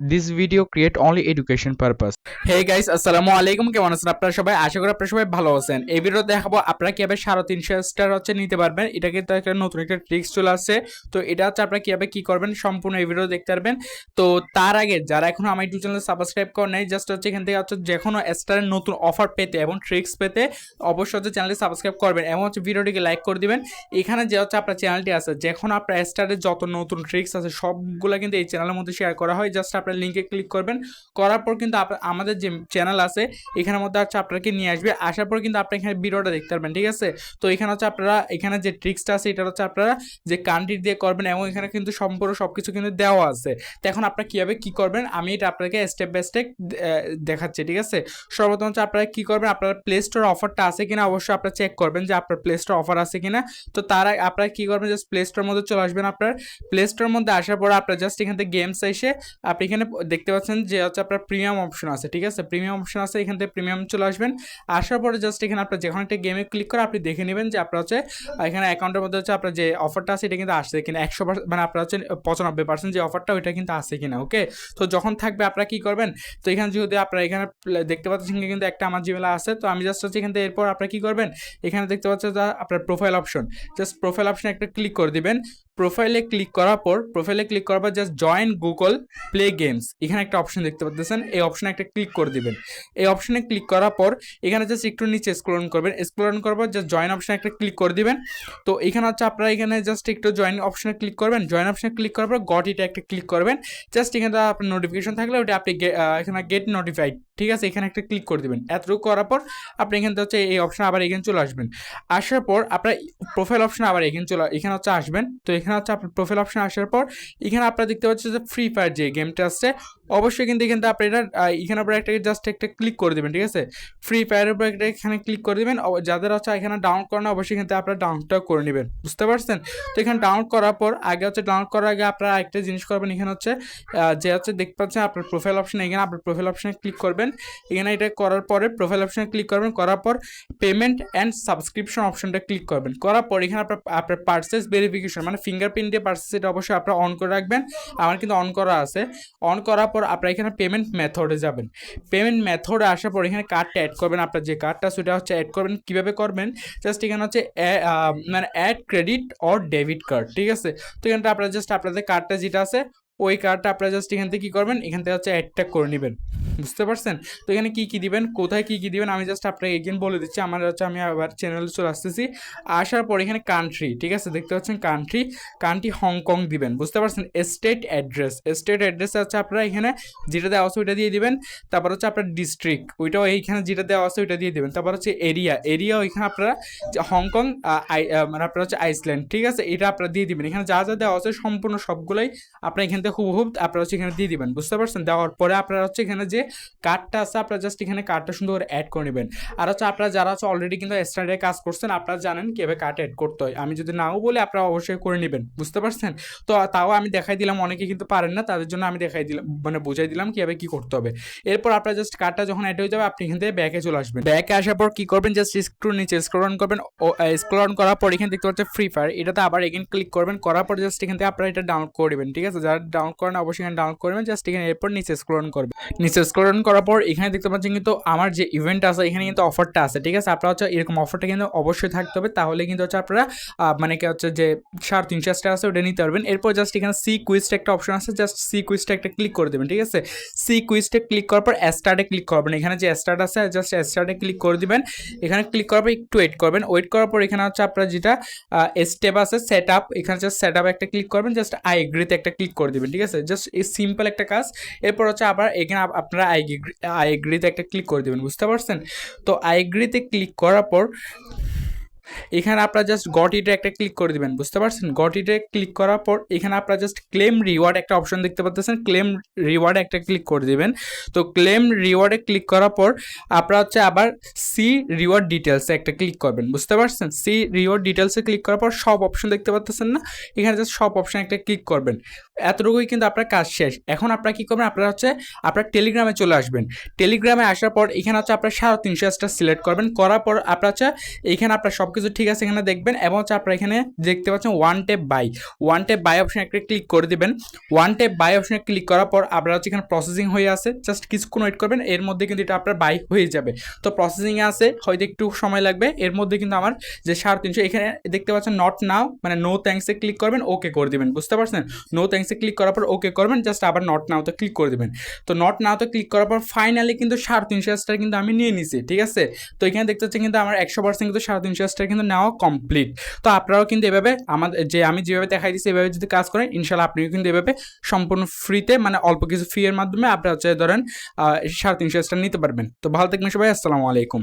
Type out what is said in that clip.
This video create only education purpose. Hey guys, আসসালামু আলাইকুম। কেমন আছেন আপনারা সবাই? আশা করি আপনারা সবাই ভালো আছেন। এই ভিডিওতে দেখাবো আপনারা কিভাবে 350 স্টার নিতে পারবেন। এটা কিন্তু একটা নতুন একটা ট্রিক্স চলে আসছে। তো এটা হচ্ছে আপনারা কিভাবে কি করবেন সম্পূর্ণ এই ভিডিও দেখতে পারবেন। তো তার আগে যারা এখনো আমার ইউটিউব চ্যানেল সাবস্ক্রাইব করেন নাই, জাস্ট হচ্ছে এখান থেকে হচ্ছে যে কোনো স্টারের নতুন অফার পেতে এবং ট্রিক্স পেতে অবশ্যই হচ্ছে চ্যানেলটি সাবস্ক্রাইব করবেন এবং হচ্ছে ভিডিওটিকে লাইক করে দিবেন। এখানে যে হচ্ছে আপনার চ্যানেলটি আছে, যখন আপনার স্টারের যত নতুন ট্রিক্স আছে সবগুলো কিন্তু এই চ্যানেলের মধ্যে শেয়ার করা হয়। জাস্ট আপনার লিঙ্কে ক্লিক করবেন, করার পর কিন্তু আমাদের যে চ্যানেল আছে এখানের মধ্যে হচ্ছে আপনাকে নিয়ে আসবে। আসার পর কিন্তু আপনি এখানে ভিডিওটা দেখতে পারবেন, ঠিক আছে। তো এখানে হচ্ছে আপনারা এখানে যে ট্রিক্সটা আছে এটা হচ্ছে আপনারা যে কান্ট্রি দিয়ে করবেন এবং এখানে কিন্তু সম্পূর্ণ সব কিছু কিন্তু দেওয়া আছে। তো এখন আপনারা কীভাবে কী করবেন আমি এটা আপনাকে স্টেপ বাই স্টেপ দেখাচ্ছি, ঠিক আছে। সর্বপ্রথম হচ্ছে আপনারা কী করবেন, আপনার প্লে স্টোর অফারটা আছে কিনা অবশ্যই আপনারা চেক করবেন যে আপনার প্লে স্টোর অফার আছে কিনা। তো তারা আপনারা কী করবেন, জাস্ট প্লে স্টোরের মধ্যে চলে আসবেন। আপনার প্লে স্টোরের মধ্যে আসার পর আপনার জাস্ট এখান থেকে গেমস এসে আপনি এখানে দেখতে পাচ্ছেন যে হচ্ছে আপনার প্রিমিয়াম অপশন আছে, ঠিক আছে। প্রিমিয়াম অপশন আছে, এখান থেকে প্রিমিয়াম চলে আসবেন। আসার পরে জাস্ট এখানে আপনার যখন একটা গেমে ক্লিক করে আপনি দেখে নেবেন যে আপনার হচ্ছে এখানে অ্যাকাউন্টের মধ্যে হচ্ছে আপনার যে অফারটা আছে এটা কিন্তু আসছে কিনা 100%, মানে আপনার হচ্ছে 95% যে অফারটা ওইটা কিন্তু আসছে কিনা। ওকে, তো যখন থাকবে আপনারা কী করবেন, তো এখানে যদি আপনারা এখানে দেখতে পাচ্ছেন কিন্তু একটা আমার জিমেলা আছে। তো আমি জাস্ট হচ্ছে এখান থেকে এরপর আপনারা কী করবেন, এখানে দেখতে পাচ্ছেন যে আপনার profile option, just profile option একটা ক্লিক করে দিবেন। প্রোফাইলে ক্লিক করার পর just join Google play games এখানে একটা অপশন দেখতে পাচ্ছেন, এই অপশনে একটা ক্লিক করে দিবেন। এই অপশনে ক্লিক করার পর এখানে জাস্ট একটু নিচে স্ক্রল করবেন, স্ক্রল করার পর জাস্ট জয়েন অপশনে একটা ক্লিক করে দিবেন। তো এখানে হচ্ছে আপনারা এখানে জাস্ট একটু জয়েন অপশনে ক্লিক করবেন, জয়েন অপশনে ক্লিক করার পর গট ইটা একটা ক্লিক করবেন। জাস্ট এখানে আপনার নোটিফিকেশন থাকলে ওটা আপনি এখানে গেট নোটিফাইড, ঠিক আছে, এখানে একটা ক্লিক করে দেবেন। এতটুকু করার পর আপনি এখানে হচ্ছে এই অপশন আবার এখানে চলে আসবেন। আসার পর আপনার প্রোফাইল অপশন আবার এখানে হচ্ছে আসবেন। তো এখানে হচ্ছে আপনার প্রোফাইল অপশন আসার পর এখানে আপনারা দেখতে পাচ্ছেন যে ফ্রি ফায়ার যে গেমটা আছে অবশ্যই কিন্তু এখানে আপনি এটা এখানে আপনার একটা জাস্ট একটা ক্লিক করে দেবেন, ঠিক আছে। ফ্রি ফায়ারের উপর একটা এখানে ক্লিক করে দেবেন। যাদের হচ্ছে এখানে ডাউনলোড করেন অবশ্যই কিন্তু আপনারা ডাউনলোডটা করে নেবেন, বুঝতে পারছেন। তো এখানে ডাউনলোড করার পর আগে হচ্ছে ডাউনলোড করার আগে আপনারা একটা জিনিস করবেন, এখানে হচ্ছে যে হচ্ছে দেখতে পাচ্ছেন আপনার প্রোফাইল অপশন, এখানে আপনার প্রোফাইল অপশনে ক্লিক করবেন। এখানে এটা করার পরে প্রোফাইল অপশনে ক্লিক করবেন, করার পর পেমেন্ট অ্যান্ড সাবস্ক্রিপশন অপশনটা ক্লিক করবেন। করার পর এখানে আপনার পার্সেস ভেরিফিকেশন মানে ফিঙ্গারপ্রিন্ট দিয়ে পার্সেস, এটা অবশ্যই আপনারা অন করে রাখবেন। আমার কিন্তু অন করা আছে। অন করার পর আপনারা এখানে পেমেন্ট মেথডে যাবেন। পেমেন্ট মেথডে আসার পর এখানে কার্ডটা অ্যাড করবেন, আপনার যে কার্ডটা সেটা হচ্ছে অ্যাড করবেন। কীভাবে করবেন, জাস্ট এখানে হচ্ছে মানে add credit or debit card, ঠিক আছে। তো এখানটা আপনারা জাস্ট আপনাদের কার্ডটা যেটা আছে ওই কার্ডটা আপনারা জাস্ট এখান থেকে কী করবেন, এখান থেকে হচ্ছে অ্যাডটা করে নেবেন, বুঝতে পারছেন। তো এখানে কী কী দিবেন, কোথায় কী কী দিবেন আমি জাস্ট আপনাকে এগেন বলে দিচ্ছি। আমার হচ্ছে আমি আবার চ্যানেলে চলে আসতেছি। আসার পর এখানে কান্ট্রি, ঠিক আছে, দেখতে পাচ্ছেন কান্ট্রি হংকং দিবেন, বুঝতে পারছেন। স্টেট অ্যাড্রেস হচ্ছে আপনারা এখানে যেটা দেওয়া আছে ওইটা দিয়ে দিবেন। তারপর হচ্ছে আপনার ডিস্ট্রিক্ট ওইটাও এইখানে যেটা দেওয়া আছে ওইটা দিয়ে দেবেন। তারপর হচ্ছে এরিয়া ওইখানে আপনারা হংকং মানে আপনারা হচ্ছে আইসল্যান্ড, ঠিক আছে, এটা আপনারা দিয়ে দিবেন। এখানে যা যা দেওয়া আছে সম্পূর্ণ সবগুলোই আপনারা এখান থেকে হুবহুব আপনারা হচ্ছে এখানে দিয়ে দিবেন, বুঝতে পারছেন। দেওয়ার পরে আপনারা হচ্ছে এখানে যে কার্ডটা আছে আপনারা জাস্ট এখানে কার্ডটা সুন্দর করে অ্যাড করে নেবেন। আর হচ্ছে আপনারা যারা হচ্ছে অলরেডি কিন্তু স্ট্যান্ডার্ডে কাজ করছেন আপনারা জানেন কীভাবে কার্ড অ্যাড করতে হয়। আমি যদি নাও বলি আপনারা অবশ্যই করে নেবেন, বুঝতে পারছেন। তো তাও আমি দেখাই দিলাম, অনেকে কিন্তু পারেন না, তাদের জন্য আমি দেখাই দিলাম, মানে বুঝাই দিলাম কীভাবে কী করতে হবে। এরপর আপনারা জাস্ট কার্ডটা যখন অ্যাড হয়ে যাবে আপনি এখান থেকে ব্যাকে চলে আসবেন। ব্যাকে আসার পর কী করবেন, জাস্ট একটু নিচে স্ক্রল অন করবেন। স্ক্রল অন করার পর এখানে দেখতে পাচ্ছেন ফ্রি ফায়ার, এটাতে আবার এগেন ক্লিক করবেন। করার পর জাস্ট এখান থেকে আপনারা এটা ডাউনলোড করে দেবেন, ঠিক আছে। যারা ডাউনলোড করেন অবশ্যই এখানে ডাউনলোড করবেন। জাস্ট এখানে এরপর নিচে স্ক্রল অন করবেন। নিচে স্ক্রল অন করার পর এখানে দেখতে পাচ্ছেন কিন্তু আমার যে ইভেন্ট আছে এখানে কিন্তু অফারটা আছে, ঠিক আছে। আপনারা হচ্ছে এরকম অফারটা কিন্তু অবশ্যই থাকতে হবে, তাহলে কিন্তু হচ্ছে আপনারা মানে কি হচ্ছে যে 350 টাকা আছে ওটা নিতে পারবেন। এরপর জাস্ট এখানে সি কুইজটা একটা অপশন আছে, জাস্ট সি কুইজটা একটা ক্লিক করে দেবেন, ঠিক আছে। সি কুইজটা ক্লিক করার পর স্টার্টে ক্লিক করবেন। এখানে যে স্টার্ট আছে জাস্ট স্টার্টে ক্লিক করে দিবেন। এখানে ক্লিক করার পর একটু ওয়েট করবেন। ওয়েট করার পর এখানে হচ্ছে আপনার যেটা স্টেপ আছে সেট আপ, এখানে জাস্ট সেট আপে একটা ক্লিক করবেন, জাস্ট আই এগ্রিতে একটা ক্লিক করে দেবেন, ঠিক আছে। জাস্ট এই সিম্পল একটা কাজ। এরপর হচ্ছে আবার এখানে আপনারা আই এগ্রিতে একটা ক্লিক করে দেবেন, বুঝতে পারছেন। তো আই এগ্রিতে ক্লিক করার পর এখানে আপনারা জাস্ট গট ইটে একটা ক্লিক করে দিবেন, বুঝতে পারছেন। গট ইটে ক্লিক করার পর এখানে আপনারা জাস্ট ক্লেম রিওয়ার্ড একটা অপশন দেখতে পাচ্ছেন, ক্লেম রিওয়ার্ডে একটা ক্লিক করে দিবেন। তো ক্লেম রিওয়ার্ডে ক্লিক করার পর আপনারা হচ্ছে আবার সি রিওয়ার্ড ডিটেলসে একটা ক্লিক করবেন, বুঝতে পারছেন। সি রিওয়ার্ড ডিটেলসে ক্লিক করার পর সব অপশন দেখতে পাচ্ছেন না, এখানে জাস্ট সব অপশন একটা ক্লিক করবেন। এতটুকুই কিন্তু আপনার কাজ শেষ। এখন আপনারা কী করবেন, আপনারা হচ্ছে আপনার টেলিগ্রামে চলে আসবেন। টেলিগ্রামে আসার পর এখানে হচ্ছে আপনার 350 সিলেক্ট করবেন। করার পর আপনার হচ্ছে এইখানে আপনার সব কিছু ঠিক আছে এখানে দেখবেন, এবং হচ্ছে আপনারা এখানে দেখতে পাচ্ছেন ওয়ান ট্যাপ বাই অপশন একটা ক্লিক করে দিবেন। ওয়ান ট্যাপ বাই অপশনে ক্লিক করার পর আপনারা হচ্ছে এখানে প্রসেসিং হয়ে আছে, জাস্ট কিছুক্ষণ ওয়েট করবেন, এর মধ্যে কিন্তু এটা আপনার বাই হয়ে যাবে। তো প্রসেসিংয়ে আছে, হয়তো একটু সময় লাগবে, এর মধ্যে কিন্তু আমার যে 350 এখানে দেখতে পাচ্ছেন নট নাও, মানে নো থ্যাঙ্কসে ক্লিক করবেন, ওকে করে দিবেন, বুঝতে পারছেন? নো থ্যাঙ্কসে ক্লিক করার পর ওকে করবেন, জাস্ট আবার নট নাওতে ক্লিক করে দিবেন। তো নট নাওতে ক্লিক করার পর ফাইনালি কিন্তু 350 স্টার কিন্তু আমি নিয়ে নিছি, ঠিক আছে? তো এখানে দেখতে পাচ্ছেন কিন্তু আমার 100% কিন্তু 350 স্টার কিন্তু নেওয়া কমপ্লিট। তো আপনারাও কিন্তু এভাবে আমাদের যে আমি যেভাবে দেখাই দিচ্ছি এভাবে যদি কাজ করেন, ইনশাল্লাহ আপনিও কিন্তু এভাবে সম্পূর্ণ ফ্রিতে, মানে অল্প কিছু ফি এর মাধ্যমে আপনারা হচ্ছে ধরেন 350 স্টার নিতে পারবেন। তো ভালো থাকবেন সবাই, আসসালামু আলাইকুম।